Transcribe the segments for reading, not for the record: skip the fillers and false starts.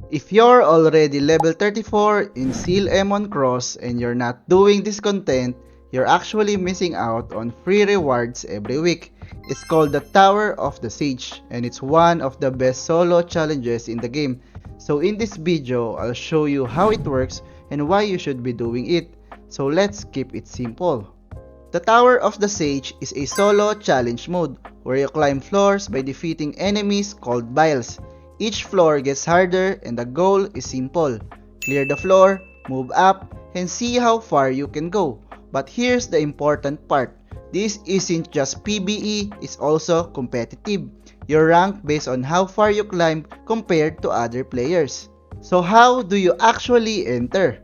If you're already level 34 in Seal Emon Cross and you're not doing this content, you're actually missing out on free rewards every week. It's called the Tower of the Sage and it's one of the best solo challenges in the game. So in this video, I'll show you how it works and why you should be doing it. So let's keep it simple. The Tower of the Sage is a solo challenge mode where you climb floors by defeating enemies called Biles. Each floor gets harder and the goal is simple. Clear the floor, move up, and see how far you can go. But here's the important part. This isn't just PvE, it's also competitive. You're ranked based on how far you climb compared to other players. So how do you actually enter?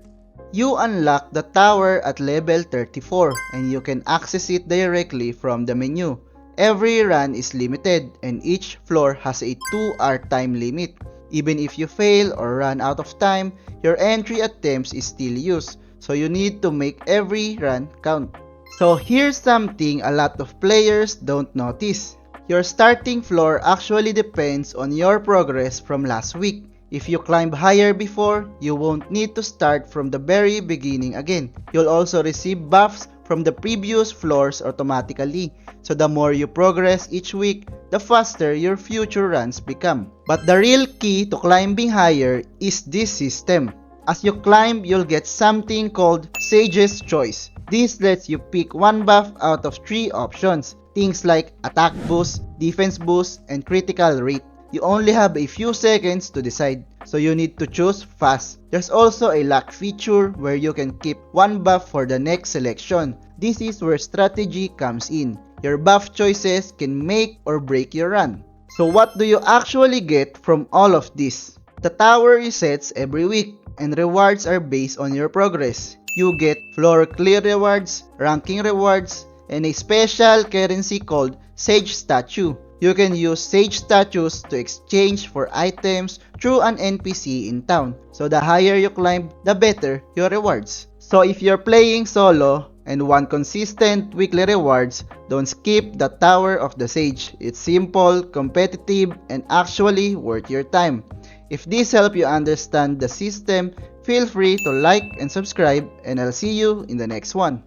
You unlock the tower at level 34 and you can access it directly from the menu. Every run is limited and each floor has a 2-hour time limit. Even if you fail or run out of time, your entry attempts is still used, so you need to make every run count. So here's something a lot of players don't notice. Your starting floor actually depends on your progress from last week. If you climb higher before, you won't need to start from the very beginning again. You'll also receive buffs from the previous floors automatically. So the more you progress each week, the faster your future runs become. But the real key to climbing higher is this system. As you climb, you'll get something called Sage's Choice. This lets you pick one buff out of 3 options. Things like attack boost, defense boost, and critical rate. You only have a few seconds to decide, so you need to choose fast. There's also a lock feature where you can keep one buff for the next selection. This is where strategy comes in. Your buff choices can make or break your run. So what do you actually get from all of this? The tower resets every week and rewards are based on your progress. You get floor clear rewards, ranking rewards, and a special currency called Sage Statue. You can use Sage Statues to exchange for items through an NPC in town. So the higher you climb, the better your rewards. So if you're playing solo and want consistent weekly rewards, don't skip the Tower of the Sage. It's simple, competitive, and actually worth your time. If this helped you understand the system, feel free to like and subscribe, and I'll see you in the next one.